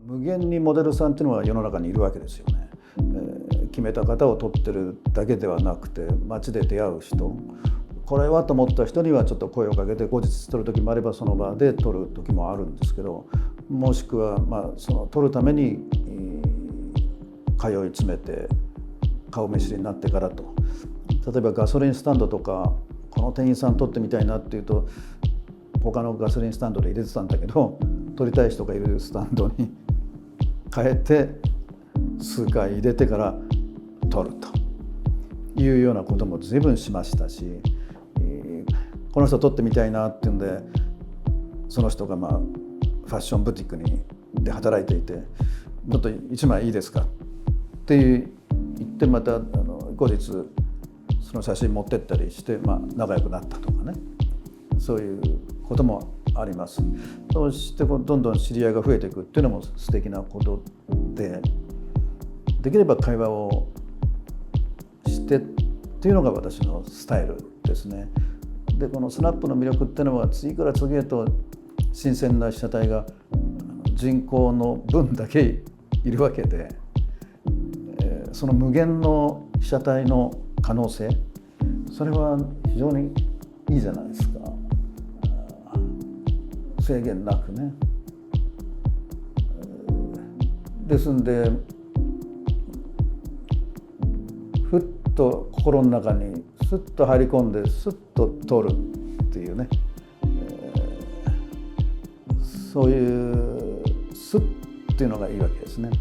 無限にモデルさんっていうのは世の中にいるわけですよね。決めた方を撮ってるだけではなくて、街で出会う人、これはと思った人にはちょっと声をかけて後日撮る時もあればその場で撮る時もあるんですけど、もしくはその撮るために通い詰めて顔見知りになってからと。例えばガソリンスタンドとか、この店員さん撮ってみたいなっていうと他のガソリンスタンドで入れてたんだけど、撮りたい人がいるスタンドに変えて数回入れてから撮るというようなことも随分しましたし、この人撮ってみたいなっていうんで、その人がファッションブティックで働いていて、ちょっと1枚いいですかって言ってまた後日その写真持ってったりして、仲良くなったとかね、そういうこともあります。そしてどんどん知り合いが増えていくっていうのも素敵なことで、できれば会話をしてっていうのが私のスタイルですね。でこのスナップの魅力っていうのは、次から次へと新鮮な被写体が人口の分だけいるわけで、その無限の被写体の可能性、それは非常にいいじゃないですか。制限なくね。ですんでふっと心の中にスッと入り込んでスッと撮るっていうね、そういうスッっていうのがいいわけですね。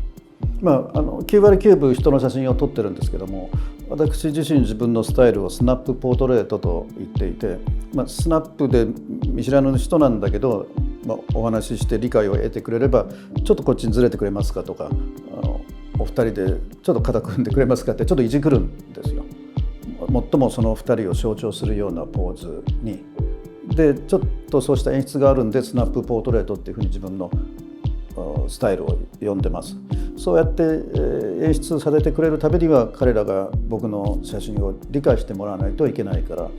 9割9分人の写真を撮ってるんですけども、私自身自分のスタイルをスナップポートレートと言っていて、スナップで見知らぬ人なんだけど、お話しして理解を得てくれれば、ちょっとこっちにずれてくれますかとか、お二人でちょっと肩組んでくれますかってちょっといじくるんですよ。最もその二人を象徴するようなポーズに。でちょっとそうした演出があるんで、スナップポートレートっていうふうに自分のスタイルを呼んでます。そうやって演出されてくれるためには、彼らが僕の写真を理解してもらわないといけないから、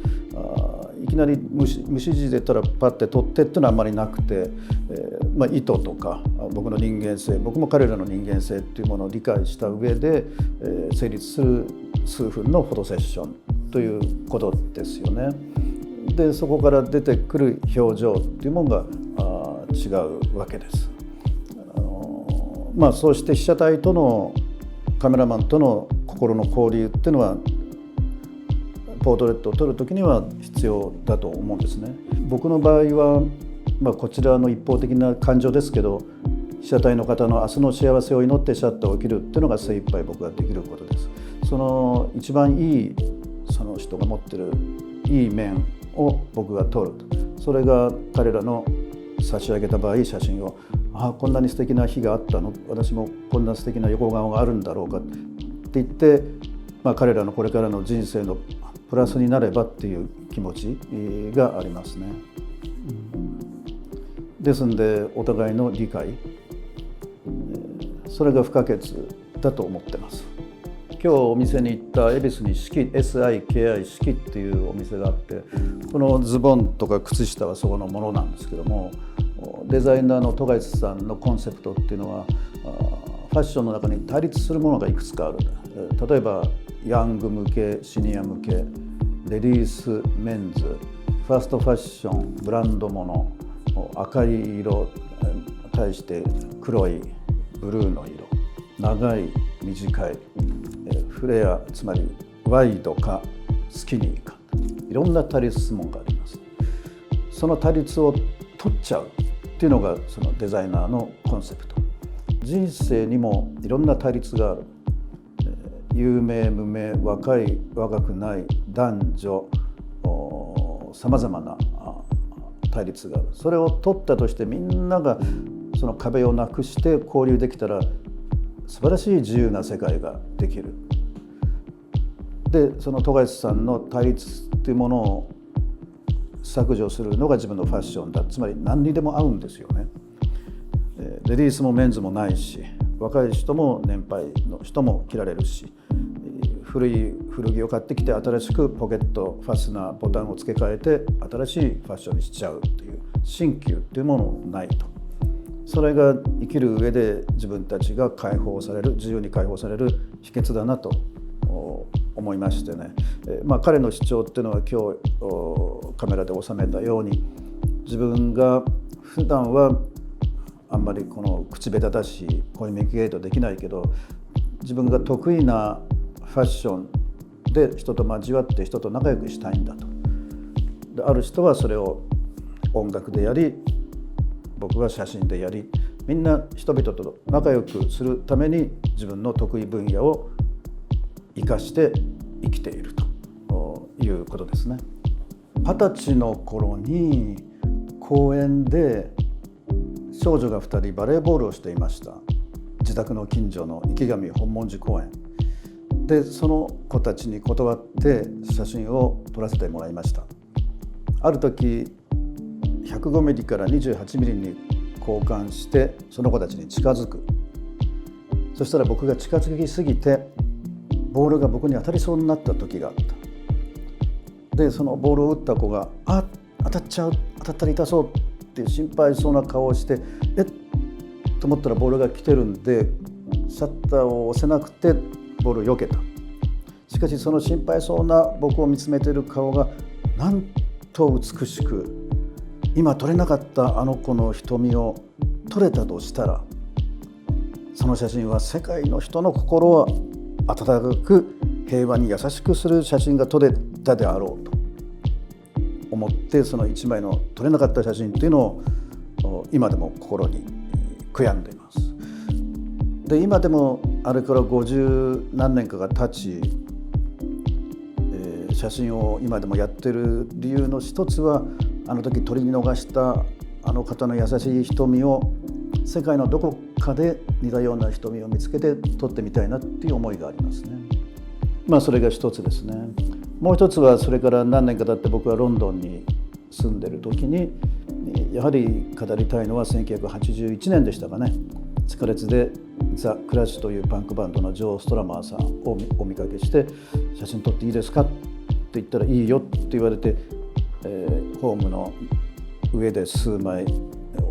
いきなり無指示でたらパッて撮ってっていうのはあんまりなくて、意図とか僕の人間性、僕も彼らの人間性っていうものを理解した上で成立する数分のフォトセッションということですよね。でそこから出てくる表情っていうものが違うわけです。そうして被写体とのカメラマンとの心の交流っていうのは、ポートレートを撮る時には必要だと思うんですね。僕の場合は、こちらの一方的な感情ですけど、被写体の方の明日の幸せを祈ってシャッターを切るっていうのが精一杯僕ができることです。その一番いいその人が持ってるいい面を僕が撮る。それが彼らの差し上げた場合、写真をこんなに素敵な日があったの、私もこんな素敵な横顔があるんだろうかって言って、彼らのこれからの人生のプラスになればっていう気持ちがありますね。ですんでお互いの理解、それが不可欠だと思ってます。今日お店に行った恵比寿にSIKI 四季っていうお店があって、このズボンとか靴下はそこのものなんですけども、デザイナーの戸貝さんのコンセプトっていうのは、ファッションの中に対立するものがいくつかある。例えばヤング向け、シニア向け、レディース、メンズ、ファーストファッション、ブランドもの、赤い色対して黒い、ブルーの色、長い、短い、フレア、つまりワイドかスキニーか、いろんな対立質問があります。その対立を取っちゃうっていうのがそのデザイナーのコンセプト。人生にもいろんな対立がある。有名無名、若い若くない、男女、さまざまな対立がある。それを取ったとして、みんながその壁をなくして交流できたら、素晴らしい自由な世界ができる。でその戸貝さんの対立っていうものを削除するのが自分のファッションだ。つまり何にでも合うんですよね。レディースもメンズもないし、若い人も年配の人も着られるし、古着を買ってきて新しくポケット、ファスナー、ボタンを付け替えて新しいファッションにしちゃうっていう新旧っていうものないと。それが生きる上で自分たちが解放される、自由に解放される秘訣だなと思いましてね、彼の主張っていうのは今日カメラで収めたように、自分が普段はあんまりこの口下手だしコミュニケートできないけど、自分が得意なファッションで人と交わって人と仲良くしたいんだと。である人はそれを音楽でやり、僕は写真でやり、みんな人々と仲良くするために自分の得意分野を生かして生きているということですね。20歳の頃に公園で少女が2人バレーボールをしていました。自宅の近所の池上本門寺公園で、その子たちに断って写真を撮らせてもらいました。ある時105ミリから28ミリに交換してその子たちに近づく。そしたら僕が近づきすぎてボールが僕に当たりそうになった時があった。でそのボールを打った子が当たっちゃう、当たったら痛そうって心配そうな顔をして、と思ったらボールが来てるんでシャッターを押せなくてボールを避けた。しかしその心配そうな僕を見つめている顔がなんと美しく、今撮れなかったあの子の瞳を撮れたとしたら、その写真は世界の人の心を温かく平和に優しくする写真が撮れたであろうと思って、その一枚の撮れなかった写真というのを今でも心に悔やんでいます。で今でもあれから50何年かが経ち、写真を今でもやってる理由の一つは、あの時撮り逃したあの方の優しい瞳を世界のどこかで似たような瞳を見つけて撮ってみたいなっていう思いがありますね。それが一つですね。もう一つはそれから何年か経って僕はロンドンに住んでる時にやはり語りたいのは1981年でしたかね。地下鉄でザ・クラッシュというパンクバンドのジョー・ストラマーさんをお見かけして、写真撮っていいですかって言ったらいいよって言われて、ホームの上で数枚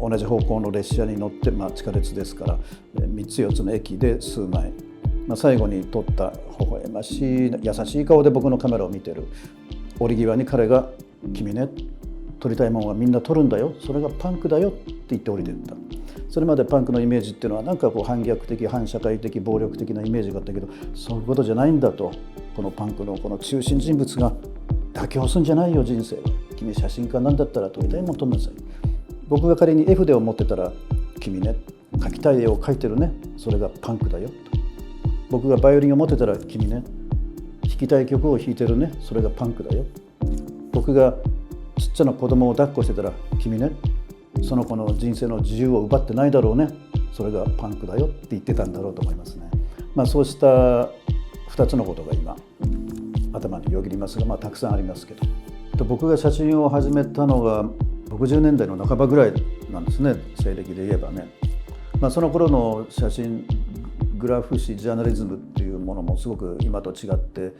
同じ方向の列車に乗って、地下鉄ですから3つ4つの駅で数枚、最後に撮った微笑ましい優しい顔で僕のカメラを見てる折際に彼が「君ね、撮りたいものはみんな撮るんだよ、それがパンクだよ」って言って降りていった。それまでパンクのイメージっていうのはなんか反逆的反社会的暴力的なイメージがあったけど、そういうことじゃないんだと。このパンクのこの中心人物が妥協するんじゃないよ人生は。君写真家なんだったら撮りたいもの撮んなさい。僕が仮に絵筆を持ってたら「君ね、描きたい絵を描いてるね、それがパンクだよ」と。僕がバイオリンを持ってたら「君ね、弾きたい曲を弾いてるね、それがパンクだよ」。僕がちっちゃな子供を抱っこしてたら「君ね、その子の人生の自由を奪ってないだろうね、それがパンクだよ」って言ってたんだろうと思いますね。そうした2つのことが今頭によぎりますが、たくさんありますけど、僕が写真を始めたのが60年代の半ばぐらいなんですね、西暦で言えばね。その頃の写真グラフ誌ジャーナリズムっていうものもすごく今と違って、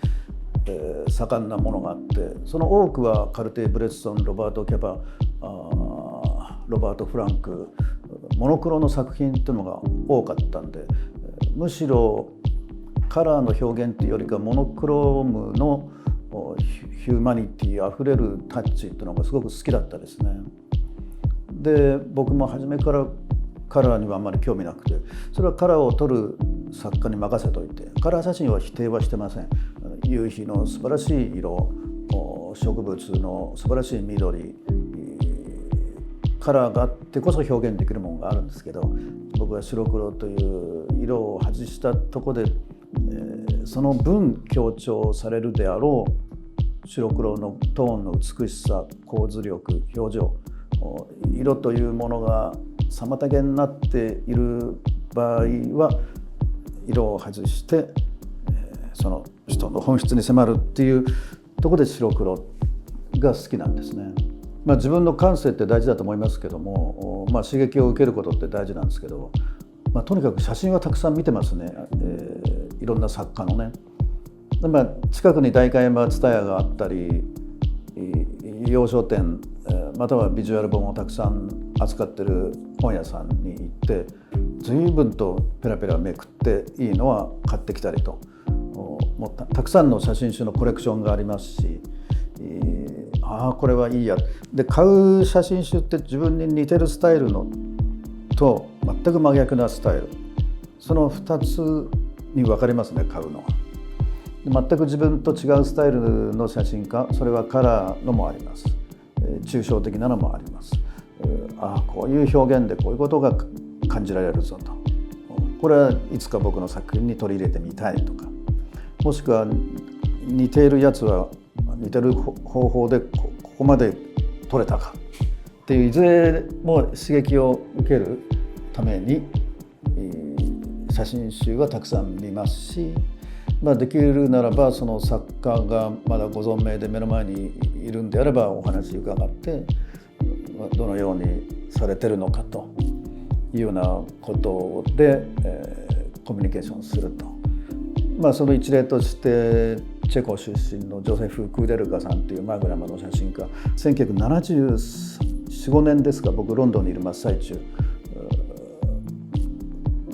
盛んなものがあって、その多くはカルティ・ブレッソン、ロバート・キャパ、ロバート・フランク、モノクロの作品っていうのが多かったんで、むしろカラーの表現っていうよりかモノクロームのヒューマニティあふれるタッチっていうのがすごく好きだったですね。で僕も初めからカラーにはあんまり興味なくて、それはカラーを撮る作家に任せといて、カラー写真は否定はしてません。夕日の素晴らしい色、植物の素晴らしい緑、カラーがあってこそ表現できるものがあるんですけど、僕は白黒という色を外したところで、その分強調されるであろう白黒のトーンの美しさ、構図力、表情、色というものが妨げになっている場合は色を外して、その人の本質に迫るっていうところで白黒が好きなんですね。自分の感性って大事だと思いますけども、刺激を受けることって大事なんですけど、とにかく写真はたくさん見てますね、いろんな作家のね。近くに代官山蔦屋があったり、洋書店またはビジュアル本もたくさん扱ってる本屋さんに行って随分とペラペラめくっていいのは買ってきたりと、もうたくさんの写真集のコレクションがありますし、これはいいやで買う写真集って自分に似てるスタイルのと全く真逆なスタイル、その2つに分かれますね、買うのは。全く自分と違うスタイルの写真家、それはカラーのもあります、抽象的なのもあります。こういう表現でこういうことが感じられるぞと、これはいつか僕の作品に取り入れてみたいとか、もしくは似ているやつは似てる方法でここまで撮れたかっていう、いずれも刺激を受けるために写真集はたくさん見ますし、できるならばその作家がまだご存命で目の前にいるんであればお話伺ってどのようにされてるのかというようなことで、コミュニケーションすると。その一例としてチェコ出身のジョセフ・クーデルカさんというマグナムの写真家、1974、5年ですが、僕ロンドンにいる真っ最中、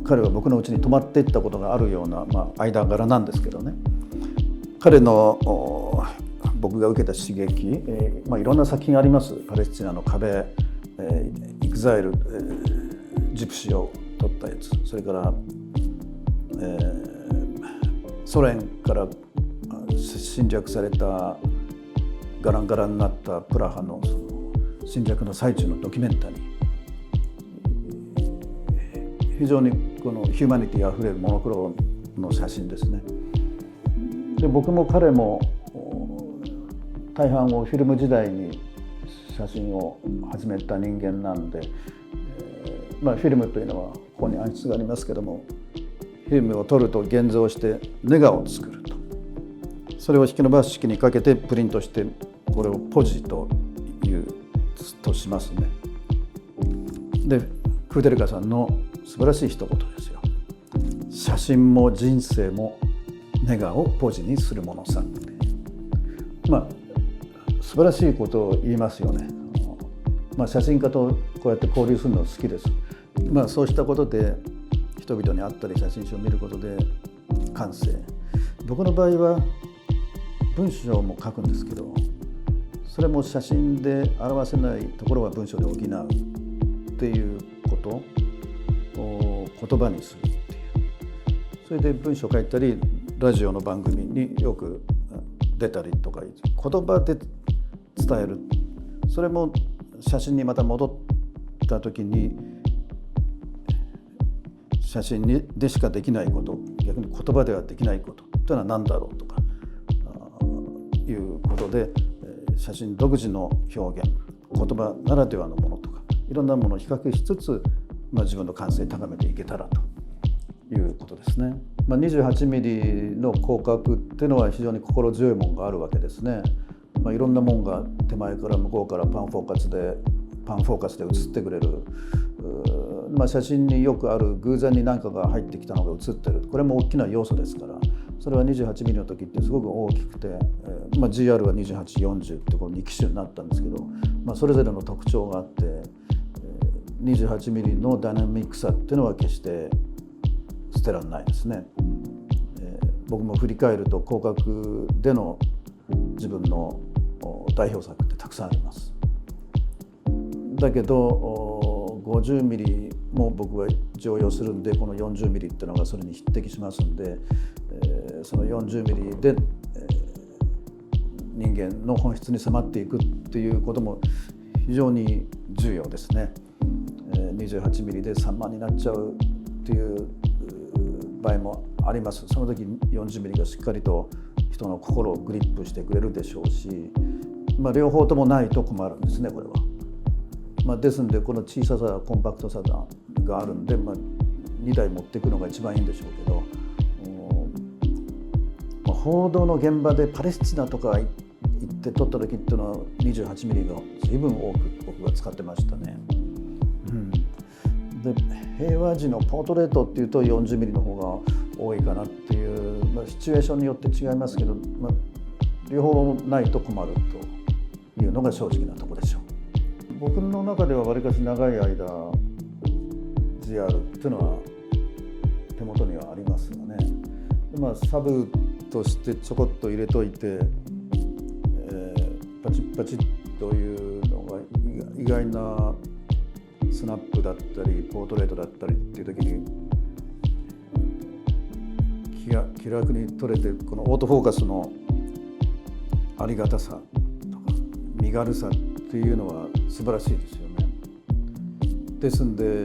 彼は僕の家に泊まっていったことがあるような、間柄なんですけどね、彼の僕が受けた刺激、いろんな作品あります。パレスチナの壁、イグザイル、ジプシーを撮ったやつ、それから、ソ連から侵略されたガランガランになったプラハの侵略の最中のドキュメンタリー、非常にこのヒューマニティあふれるモノクロの写真ですね。で僕も彼も大半をフィルム時代に写真を始めた人間なんで、フィルムというのはここに暗室がありますけども、フィルムを撮ると現像してネガを作ると、それを引き伸ばし式にかけてプリントして、これをポジというとしますね。でクーデルカさんの素晴らしい一言ですよ。写真も人生もネガをポジにするものさって、素晴らしいことを言いますよね。写真家とこうやって交流するの好きです。そうしたことで人々に会ったり写真集を見ることで感性、僕の場合は文章も書くんですけど、それも写真で表せないところは文章で補うっていうことを言葉にするっていう、それで文章を書いたりラジオの番組によく出たりとか、言葉で伝える、それも写真にまた戻った時に写真でしかできないこと、逆に言葉ではできないことというのは何だろうとかいうことで、写真独自の表現、言葉ならではのものとかいろんなものを比較しつつ、自分の感性を高めていけたらということですね。28ミリの広角っていうのは非常に心強いものがあるわけですね。いろんなものが手前から向こうからパンフォーカスで写ってくれる、写真によくある偶然に何かが入ってきたのが写ってる、これも大きな要素ですから、それは28ミリの時ってすごく大きくて、GR は2840ってこの2機種になったんですけど、それぞれの特徴があって、28ミリのダイナミックさっていうのは決して捨てられないですね。僕も振り返ると広角での自分の代表作ってたくさんあります。だけど50ミリも僕は常用するんで、この40ミリっていうのがそれに匹敵しますんで、その40ミリで人間の本質に迫っていくっていうことも非常に重要ですね。28ミリで3万になっちゃうっていう場合もあります。その時40ミリがしっかりと人の心をグリップしてくれるでしょうし、両方ともないと困るんですね、これは。ですのでこの小ささコンパクトさがあるんで、2台持っていくのが一番いいんでしょうけど、報道の現場でパレスチナとか行って撮った時っていうのは28ミリが随分多く僕が使ってましたね。で平和時のポートレートっていうと40ミリの方が多いかなっていう、シチュエーションによって違いますけど、両方ないと困るというのが正直なところでしょう。僕の中ではわりかし長い間 GR っていうのは手元にはありますがね。でサブとしてちょこっと入れといて、パチッパチッというのが意外なスナップだったりポートレートだったりっていう時に気楽に撮れて、このオートフォーカスのありがたさとか身軽さっていうのは素晴らしいですよね。ですんで、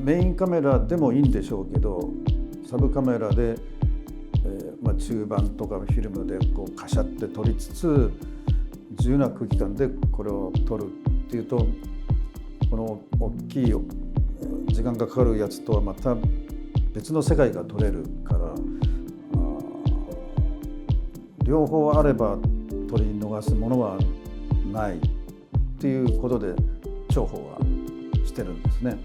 メインカメラでもいいんでしょうけど、サブカメラで、中盤とかフィルムでこうカシャって撮りつつ自由な空気感でこれを撮るっていうと、この大きい時間がかかるやつとはまた別の世界が撮れるから、両方あれば撮り逃すものはないっていうことで重宝はしてるんですね。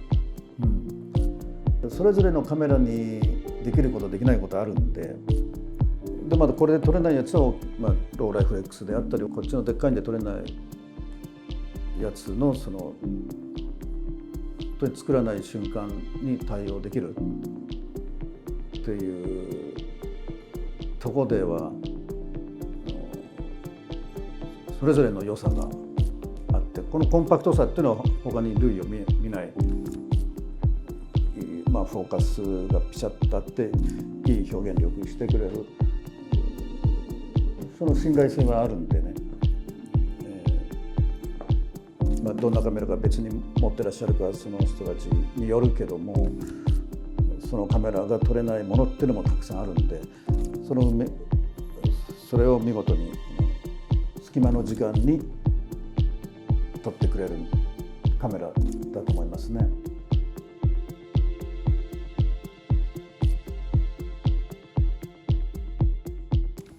それぞれのカメラにできることできないことあるんで、まだこれで撮れないやつを、ローライフ X であったり、こっちのでっかいんで撮れないやつのその本当に作らない瞬間に対応できるっていうとこではそれぞれの良さがあって、このコンパクトさっていうのは他に類を見ない、フォーカスがピシャッとあっていい表現力してくれる、その信頼性はあるんでね、どんなカメラか別に持ってらっしゃるかその人たちによるけども、そのカメラが撮れないものっていうのもたくさんあるんで、それを見事に隙間の時間に撮ってくれるカメラだと思いますね。